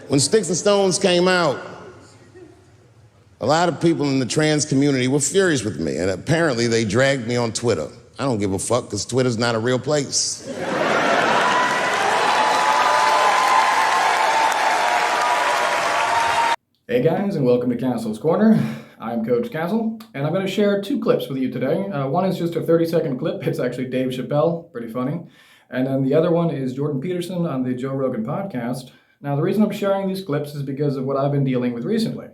When Sticks and Stones came out, a lot of people in the trans community were furious with me, and apparently they dragged me on Twitter. I don't give a fuck, because Twitter's not a real place. Hey guys, and welcome to Castle's Corner. I'm Coach Castle, and I'm going to share two clips with you today. One is just a 30-second clip. It's actually Dav Chappell, pretty funny. And then the other one is Jordan Peterson on the Joe Rogan podcast. Now, the reason I'm sharing these clips is because of what I've been dealing with recently.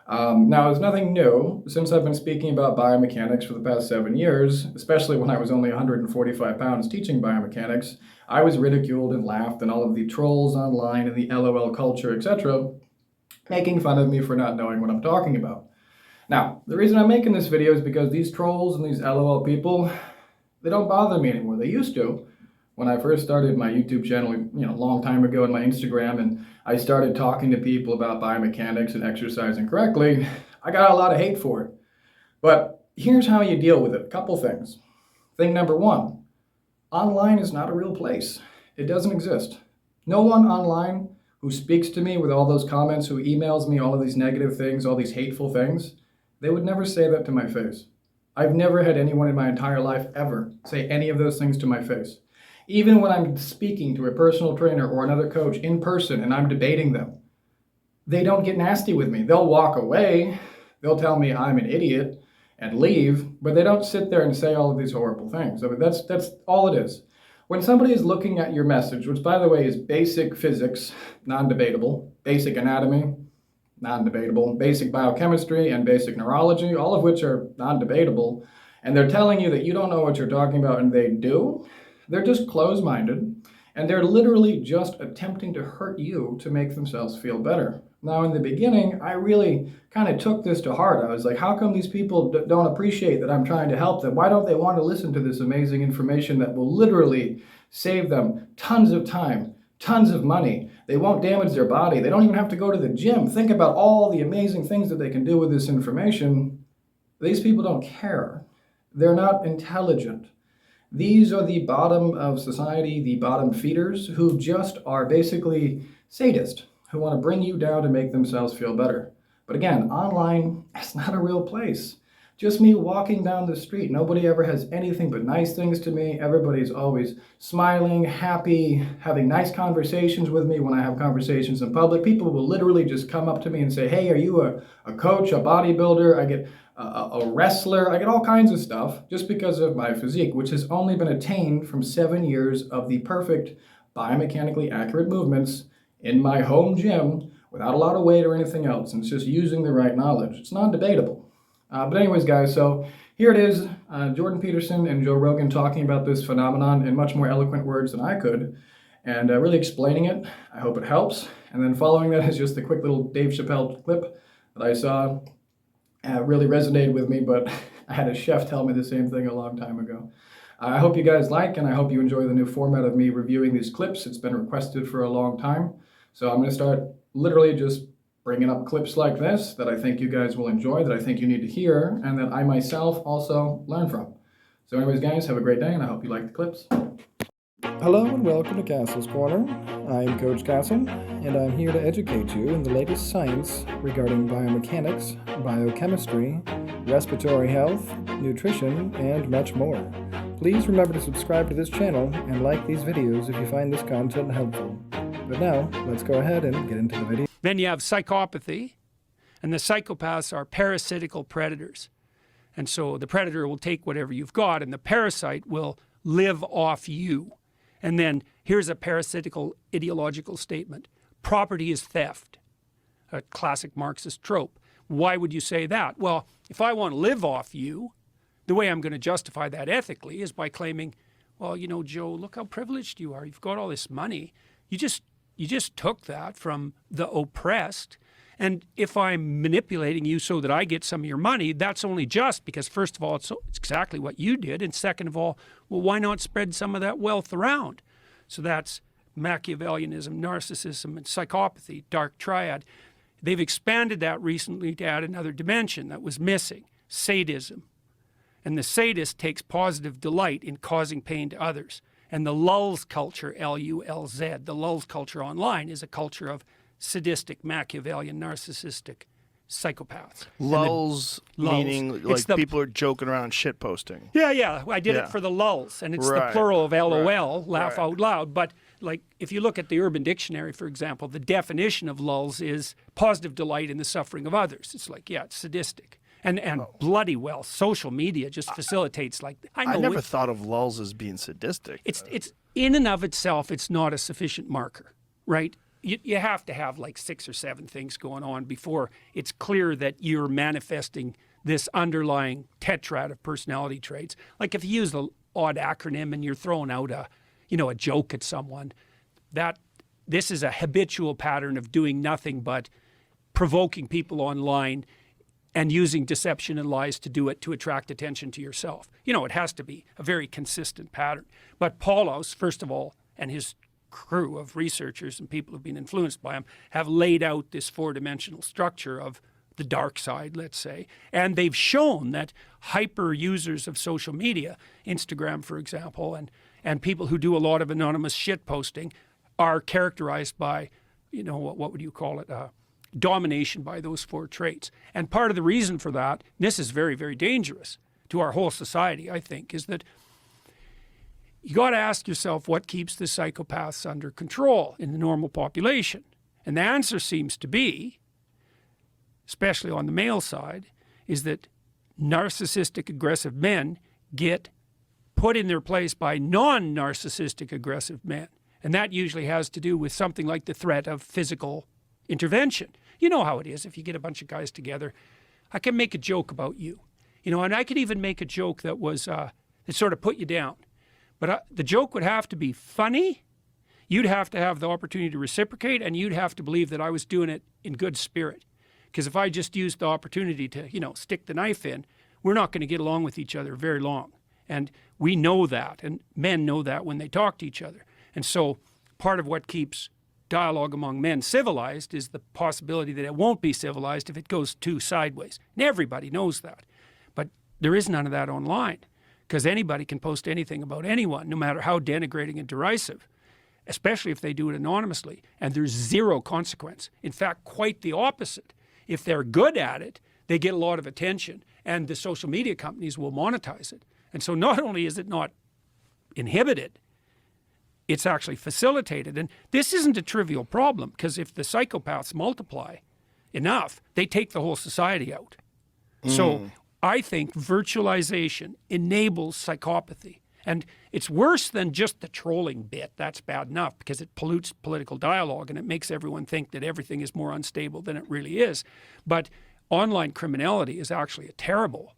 Now, it's nothing new. Since I've been speaking about biomechanics for the past 7 years, especially when I was only 145 pounds teaching biomechanics, I was ridiculed and laughed, and all of the trolls online and the LOL culture, etc., making fun of me for not knowing what I'm talking about. Now, the reason I'm making this video is because these trolls and these LOL people, they don't bother me anymore. They used to. When I first started my YouTube channel, a long time ago, and my Instagram, and I started talking to people about biomechanics and exercising correctly, I got a lot of hate for it. But here's how you deal with it. A couple things. Thing number one, online is not a real place. It doesn't exist. No one online who speaks to me with all those comments, who emails me all of these negative things, all these hateful things, they would never say that to my face. I've never had anyone in my entire life ever say any of those things to my face. Even when I'm speaking to a personal trainer or another coach in person and I'm debating them, they don't get nasty with me. They'll walk away, they'll tell me I'm an idiot and leave, but they don't sit there and say all of these horrible things. I mean, that's all it is. When somebody is looking at your message, which by the way is basic physics, non-debatable, basic anatomy, non-debatable, basic biochemistry and basic neurology, all of which are non-debatable, and they're telling you that you don't know what you're talking about and they do, they're just closed-minded, and they're literally just attempting to hurt you to make themselves feel better. Now, in the beginning, I really kind of took this to heart. I was like, how come these people don't appreciate that I'm trying to help them? Why don't they want to listen to this amazing information that will literally save them tons of time, tons of money? They won't damage their body. They don't even have to go to the gym. Think about all the amazing things that they can do with this information. These people don't care. They're not intelligent. These are the bottom of society, the bottom feeders, who just are basically sadists, who want to bring you down to make themselves feel better. But again, online, it's not a real place. Just me walking down the street. Nobody ever has anything but nice things to me. Everybody's always smiling, happy, having nice conversations with me when I have conversations in public. People will literally just come up to me and say, hey, are you a coach, a bodybuilder? I get a wrestler. I get all kinds of stuff just because of my physique, which has only been attained from 7 years of the perfect biomechanically accurate movements in my home gym without a lot of weight or anything else. And it's just using the right knowledge. It's non-debatable. But anyways, guys, so here it is, Jordan Peterson and Joe Rogan talking about this phenomenon in much more eloquent words than I could, and really explaining it. I hope it helps. And then following that is just a quick little Dav Chappell clip that I saw. Really resonated with me, but I had a chef tell me the same thing a long time ago. I hope you guys like, and I hope you enjoy the new format of me reviewing these clips. It's been requested for a long time. So I'm going to start literally just bringing up clips like this that I think you guys will enjoy, that I think you need to hear, and that I myself also learn from. So anyways, guys, have a great day, and I hope you like the clips. Hello and welcome to Castle's Corner. I'm Coach Castle, and I'm here to educate you in the latest science regarding biomechanics, biochemistry, respiratory health, nutrition, and much more. Please remember to subscribe to this channel and like these videos if you find this content helpful. But now, let's go ahead and get into the video. Then you have psychopathy, and the psychopaths are parasitical predators. And so the predator will take whatever you've got, and the parasite will live off you. And then here's a parasitical ideological statement. Property is theft, a classic Marxist trope. Why would you say that? Well, if I want to live off you, the way I'm going to justify that ethically is by claiming, well, you know, Joe, look how privileged you are. You've got all this money. You just took that from the oppressed. And if I'm manipulating you so that I get some of your money, that's only just because, first of all, it's exactly what you did. And second of all, well, why not spread some of that wealth around? So that's Machiavellianism, narcissism, and psychopathy, dark triad. They've expanded that recently to add another dimension that was missing, sadism. And the sadist takes positive delight in causing pain to others. And the lulz culture, L-U-L-Z, the lulz culture online is a culture of sadistic, Machiavellian, narcissistic psychopaths. Lulls, meaning like people are joking around shit posting. Yeah. I did it for the lulls, and it's the plural of LOL, laugh out loud. But like if you look at the Urban Dictionary, for example, the definition of lulls is positive delight in the suffering of others. It's like, it's sadistic. And bloody well, social media just facilitates like I never thought of lulls as being sadistic. It's in and of itself, it's not a sufficient marker, right? You have to have like 6 or 7 things going on before it's clear that you're manifesting this underlying tetrad of personality traits. Like if you use the odd acronym and you're throwing out a joke at someone, this is a habitual pattern of doing nothing but provoking people online and using deception and lies to do it to attract attention to yourself. It has to be a very consistent pattern. But Paulos, first of all, and his crew of researchers and people who've been influenced by him have laid out this 4-dimensional structure of the dark side, let's say. And they've shown that hyper users of social media, Instagram, for example, and people who do a lot of anonymous shit posting are characterized by, what would you call it? Domination by those 4 traits. And part of the reason for that, this is very, very dangerous to our whole society, I think, is that you got to ask yourself what keeps the psychopaths under control in the normal population. And the answer seems to be, especially on the male side, is that narcissistic aggressive men get put in their place by non-narcissistic aggressive men. And that usually has to do with something like the threat of physical intervention. You know how it is if you get a bunch of guys together. I can make a joke about you, and I could even make a joke that was that sort of put you down. But the joke would have to be funny. You'd have to have the opportunity to reciprocate, and you'd have to believe that I was doing it in good spirit. Because if I just used the opportunity to, stick the knife in, we're not going to get along with each other very long. And we know that, and men know that when they talk to each other. And so part of what keeps dialogue among men civilized is the possibility that it won't be civilized if it goes too sideways. And everybody knows that. But there is none of that online, because anybody can post anything about anyone, no matter how denigrating and derisive, especially if they do it anonymously, and there's zero consequence. In fact, quite the opposite. If they're good at it, they get a lot of attention, and the social media companies will monetize it. And so not only is it not inhibited, it's actually facilitated. And this isn't a trivial problem, because if the psychopaths multiply enough, they take the whole society out. So I think virtualization enables psychopathy. And it's worse than just the trolling bit. That's bad enough because it pollutes political dialogue and it makes everyone think that everything is more unstable than it really is. But online criminality is actually a terrible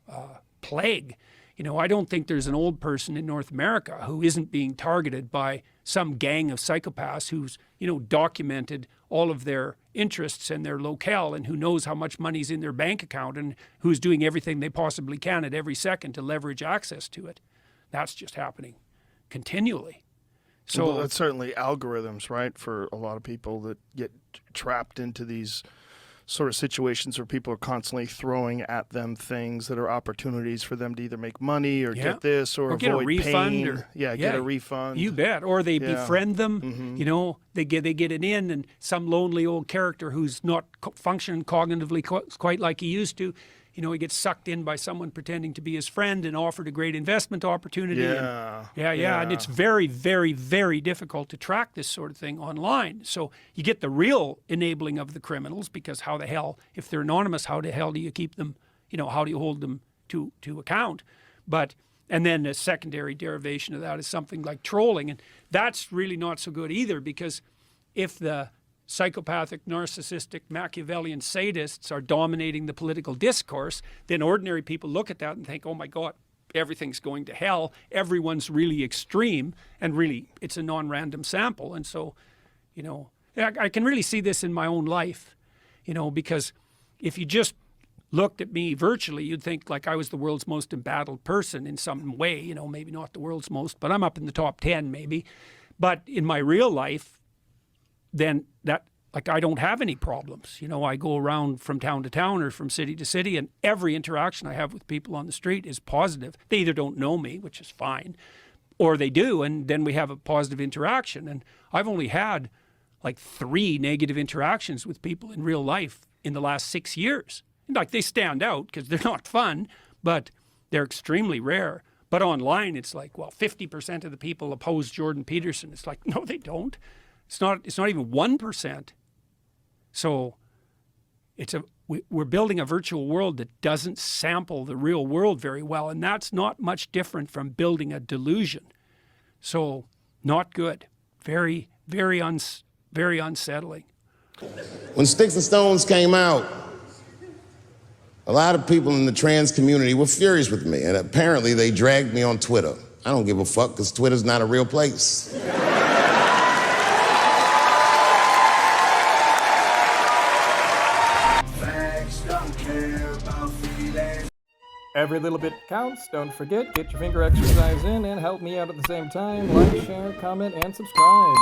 plague. I don't think there's an old person in North America who isn't being targeted by some gang of psychopaths who's, documented all of their interests and their locale and who knows how much money's in their bank account and who's doing everything they possibly can at every second to leverage access to it. That's just happening continually. So that's certainly algorithms, right? For a lot of people that get trapped into these sort of situations where people are constantly throwing at them things that are opportunities for them to either make money or get this or get avoid a refund pain. or Get a refund. You bet. Or they befriend them. They get it in, and some lonely old character who's not functioning cognitively quite like he used to. He gets sucked in by someone pretending to be his friend and offered a great investment opportunity. And it's very, very, very difficult to track this sort of thing online. So you get the real enabling of the criminals, because how the hell, if they're anonymous, how the hell do you keep them, how do you hold them to account? And then a secondary derivation of that is something like trolling. And that's really not so good either, because if the psychopathic, narcissistic, Machiavellian sadists are dominating the political discourse, then ordinary people look at that and think, oh my God, everything's going to hell. Everyone's really extreme, and really it's a non-random sample. And so, I can really see this in my own life, because if you just looked at me virtually, you'd think like I was the world's most embattled person in some way, maybe not the world's most, but I'm up in the top 10 maybe. But in my real life, then I don't have any problems. I go around from town to town or from city to city, and every interaction I have with people on the street is positive. They either don't know me, which is fine, or they do, and then we have a positive interaction. And I've only had like 3 negative interactions with people in real life in the last 6 years. Like, they stand out because they're not fun, but they're extremely rare. But online, it's like, well, 50% of the people oppose Jordan Peterson. It's like, no, they don't. It's not even 1%. So we're building a virtual world that doesn't sample the real world very well, and that's not much different from building a delusion. So not good. Very, very unsettling. When Sticks and Stones came out, a lot of people in the trans community were furious with me, and apparently they dragged me on Twitter. I don't give a fuck, because Twitter's not a real place. Every little bit counts. Don't forget, get your finger exercise in and help me out at the same time. Like, share, comment, and subscribe.